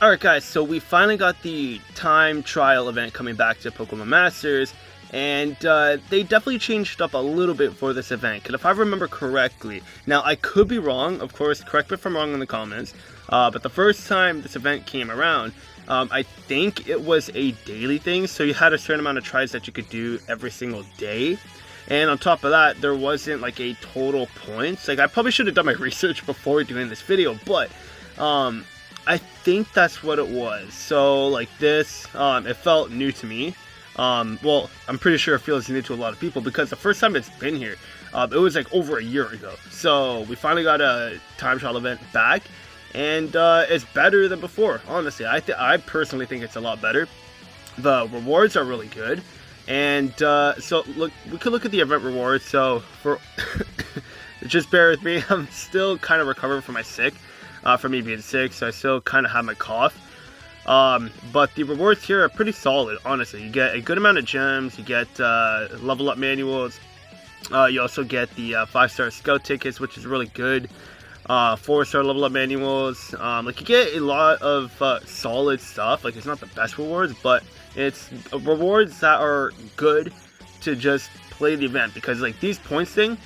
Alright guys, so we finally got the time trial event coming back to Pokemon Masters, and they definitely changed up a little bit for this event, because if I remember correctly, now I could be wrong, of course, correct me if I'm wrong in the comments, but the first time this event came around, I think it was a daily thing, so you had a certain amount of tries that you could do every single day. And on top of that, there wasn't like a total points. Like, I probably should have done my research before doing this video, but I think that's what it was. So like this, it felt new to me. Well, I'm pretty sure it feels new to a lot of people because the first time it's been here, it was like over a year ago. So we finally got a time trial event back, and it's better than before. Honestly, I personally think it's a lot better. The rewards are really good, and so look, we could look at the event rewards. So for just bear with me, I'm still kind of recovering from my sick. For me being sick, so I still kind of have my cough. But the rewards here are pretty solid, honestly. You get a good amount of gems, you get level up manuals, you also get the 5-star scout tickets, which is really good. 4-star level up manuals, like you get a lot of solid stuff. Like, it's not the best rewards, but it's rewards that are good to just play the event, because like these points thing,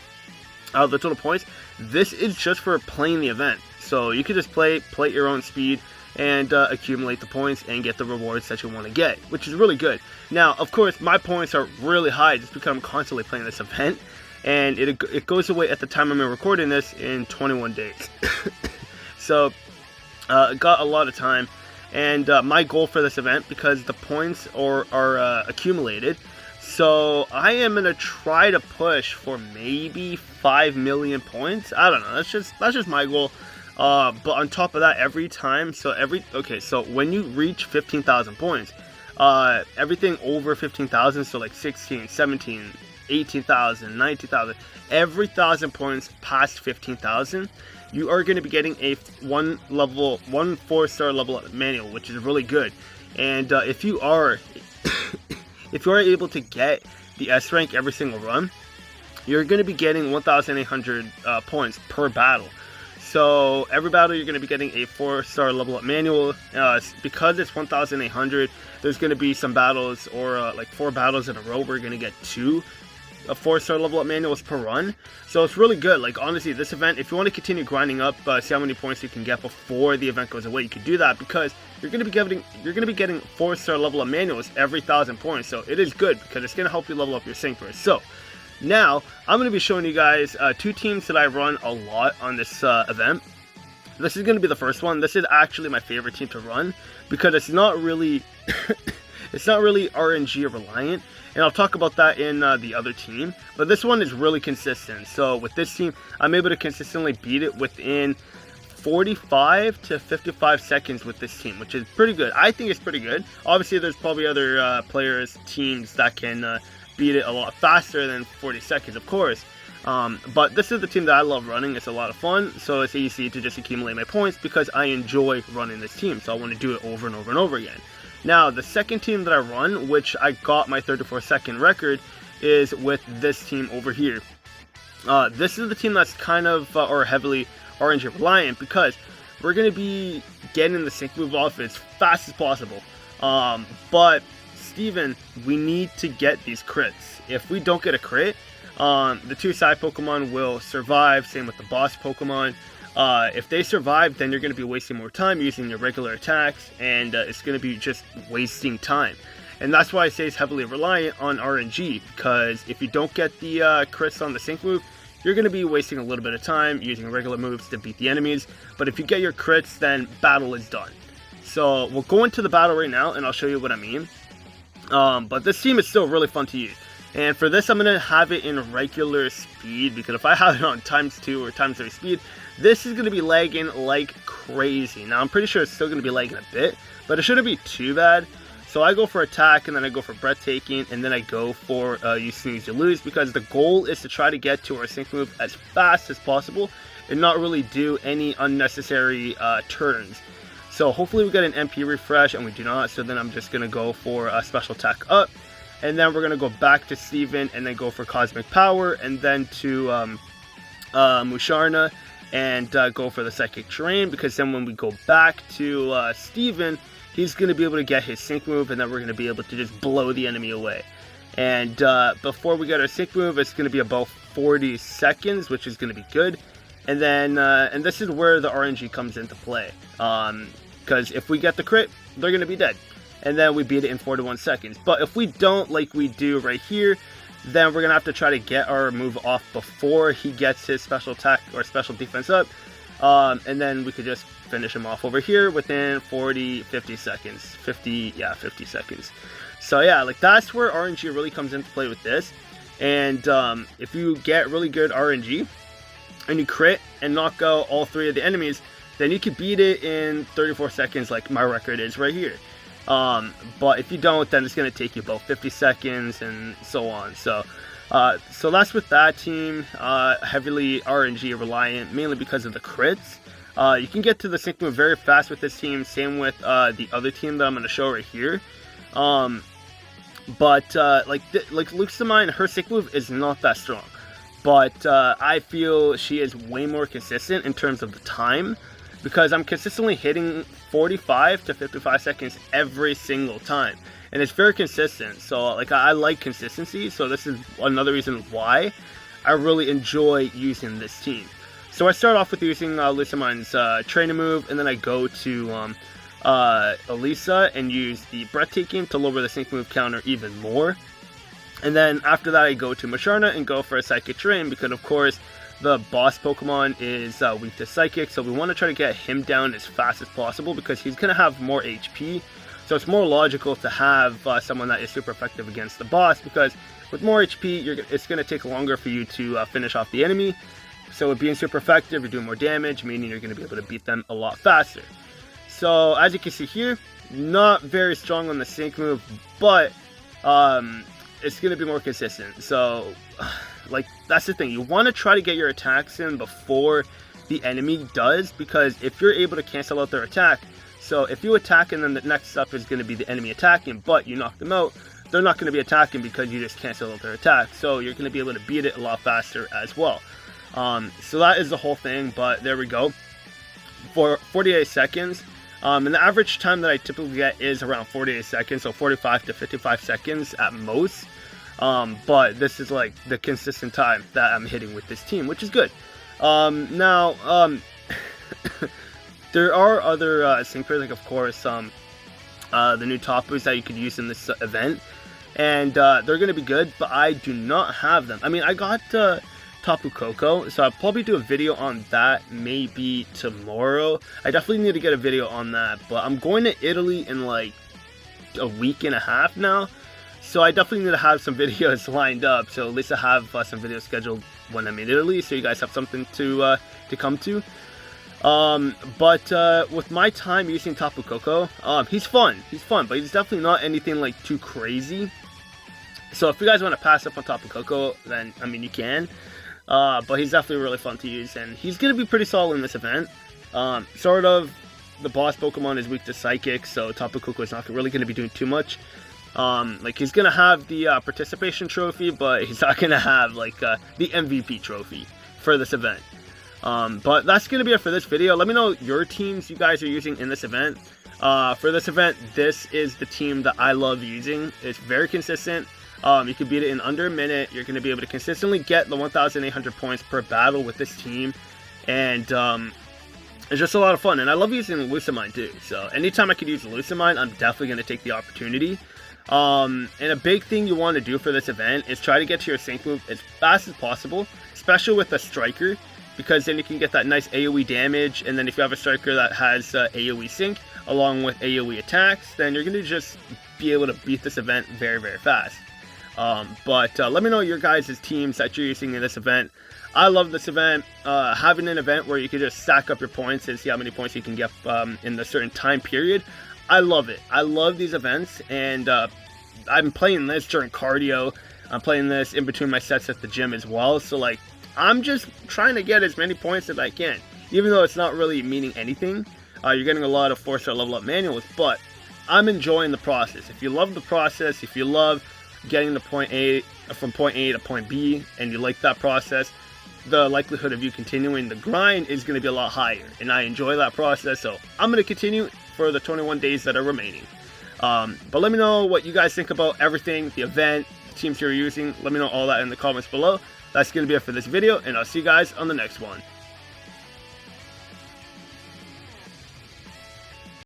the total points, this is just for playing the event. So you can just play at your own speed and accumulate the points and get the rewards that you want to get, which is really good. Now, of course, my points are really high just because I'm constantly playing this event, and it goes away at the time I'm recording this in 21 days. So, got a lot of time, and my goal for this event, because the points are accumulated, so I am gonna try to push for maybe 5 million points. I don't know. That's just my goal. But on top of that, every time, so when you reach 15,000 points, everything over 15,000, so like 16, 17, 18,000, 19,000, every 1,000 points past 15,000, you are going to be getting a one 4-star level up manual, which is really good. And if you are able to get the S rank every single run, you're going to be getting 1,800 points per battle. So every battle you're going to be getting a 4-star level up manual. Because it's 1,800, there's going to be some battles, or like 4 battles in a row, we're going to get 2 4-star level up manuals per run. So it's really good. Like, honestly, this event, if you want to continue grinding up, see how many points you can get before the event goes away, you can do that, because you're going to be getting 4-star level up manuals every 1,000 points. So it is good because it's going to help you level up your sync burst. So now, I'm going to be showing you guys 2 teams that I run a lot on this event. This is going to be the first one. This is actually my favorite team to run, because it's not really RNG reliant, and I'll talk about that in the other team. But this one is really consistent. So with this team, I'm able to consistently beat it within 45 to 55 seconds with this team, which is pretty good. I think it's pretty good. Obviously, there's probably other teams that can beat it a lot faster than 40 seconds, of course. But this is the team that I love running. It's a lot of fun, so it's easy to just accumulate my points because I enjoy running this team, so I want to do it over and over and over again. Now, the second team that I run, which I got my 34-second record, is with this team over here. This is the team that's kind of, or heavily RNG reliant, because we're going to be getting the sync move off as fast as possible. But Steven, we need to get these crits. If we don't get a crit, the 2 side Pokemon will survive, same with the boss Pokemon. If they survive, then you're going to be wasting more time using your regular attacks, and it's going to be just wasting time. And that's why I say it's heavily reliant on RNG, because if you don't get the crits on the sync move, you're going to be wasting a little bit of time using regular moves to beat the enemies. But if you get your crits, then battle is done. So we'll go into the battle right now, and I'll show you what I mean. But this team is still really fun to use. And for this, I'm going to have it in regular speed, because if I have it on ×2 or ×3 speed, this is going to be lagging like crazy. Now, I'm pretty sure it's still going to be lagging a bit, but it shouldn't be too bad. So I go for attack, and then I go for breathtaking, and then I go for you sneeze, you lose, because the goal is to try to get to our sync move as fast as possible and not really do any unnecessary turns. So hopefully we get an MP refresh, and we do not, so then I'm just going to go for a special attack up, and then we're going to go back to Steven, and then go for Cosmic Power, and then to Musharna, and go for the psychic terrain, because then when we go back to Steven, he's going to be able to get his sync move, and then we're going to be able to just blow the enemy away. And before we get our sync move, it's going to be about 40 seconds, which is going to be good. And then, and this is where the RNG comes into play. Because if we get the crit, they're going to be dead. And then we beat it in 41 seconds. But if we don't, like we do right here, then we're going to have to try to get our move off before he gets his special attack or special defense up. And then we could just finish him off over here within 50 seconds. 50 seconds. So yeah, like that's where RNG really comes into play with this. And if you get really good RNG, and you crit and knock out all 3 of the enemies, then you could beat it in 34 seconds like my record is right here. But if you don't, then it's going to take you about 50 seconds and so on. So that's with that team, heavily RNG reliant, mainly because of the crits. You can get to the sync move very fast with this team, same with the other team that I'm going to show right here. But like Luxamine, her sync move is not that strong. But I feel she is way more consistent in terms of the time, because I'm consistently hitting 45 to 55 seconds every single time. And it's very consistent. So like I like consistency. So this is another reason why I really enjoy using this team. So I start off with using Lucamine's training move, and then I go to Elisa and use the breathtaking to lower the sync move counter even more. And then after that I go to Masharna and go for a Psychic Terrain, because of course the boss Pokemon is weak to Psychic, so we want to try to get him down as fast as possible because he's going to have more HP. So it's more logical to have someone that is super effective against the boss, because with more HP it's going to take longer for you to finish off the enemy. So with being super effective, you're doing more damage, meaning you're going to be able to beat them a lot faster. So as you can see here, not very strong on the sync move, but it's going to be more consistent. So, like, that's the thing. You want to try to get your attacks in before the enemy does, because if you're able to cancel out their attack, so if you attack and then the next up is going to be the enemy attacking, but you knock them out, they're not going to be attacking because you just cancel out their attack. So you're going to be able to beat it a lot faster as well. So that is the whole thing, but there we go. For 48 seconds. And the average time that I typically get is around 48 seconds, so 45 to 55 seconds at most. But this is like the consistent time that I'm hitting with this team, which is good. Now, there are other sync pairs, like of course the new Tapus that you could use in this event, and they're going to be good, but I do not have them. I mean, I got Tapu Koko, so I'll probably do a video on that maybe tomorrow. I definitely need to get a video on that, but I'm going to Italy in like a week and a half now, so I definitely need to have some videos lined up, so at least I have some videos scheduled when I'm in Italy, so you guys have something to come to. But with my time using Tapu Koko, he's fun, but he's definitely not anything like too crazy. So if you guys want to pass up on Tapu Koko, then I mean you can. But he's definitely really fun to use, and he's going to be pretty solid in this event. Sort of, the boss Pokemon is weak to Psychic, so Tapu Koko is not really going to be doing too much. Like, he's going to have the participation trophy, but he's not going to have, like, the MVP trophy for this event. But that's going to be it for this video. Let me know your teams you guys are using in this event. For this event, this is the team that I love using. It's very consistent. You can beat it in under a minute. You're going to be able to consistently get the 1,800 points per battle with this team. And it's just a lot of fun. And I love using Lucamine too. So anytime I could use Lucamine, I'm definitely going to take the opportunity. And a big thing you want to do for this event is try to get to your sync move as fast as possible, especially with a striker, because then you can get that nice AoE damage. And then if you have a striker that has AoE sync along with AoE attacks, then you're going to just be able to beat this event very, very fast. But let me know your guys' teams that you're using in this event. I love this event. Having an event where you can just stack up your points and see how many points you can get in a certain time period. I love it. I love these events, and I'm playing this during cardio. I'm playing this in between my sets at the gym as well. So like, I'm just trying to get as many points as I can, even though it's not really meaning anything. You're getting a lot of 4-star level up manuals, but I'm enjoying the process. If you love the process, if you love getting to point A, from point A to point B, and you like that process, the likelihood of you continuing the grind is going to be a lot higher, and I enjoy that process, so I'm going to continue for the 21 days that are remaining. But let me know what you guys think about everything, the event, teams you're using. Let me know all that in the comments below. That's going to be it for this video, and I'll see you guys on the next one.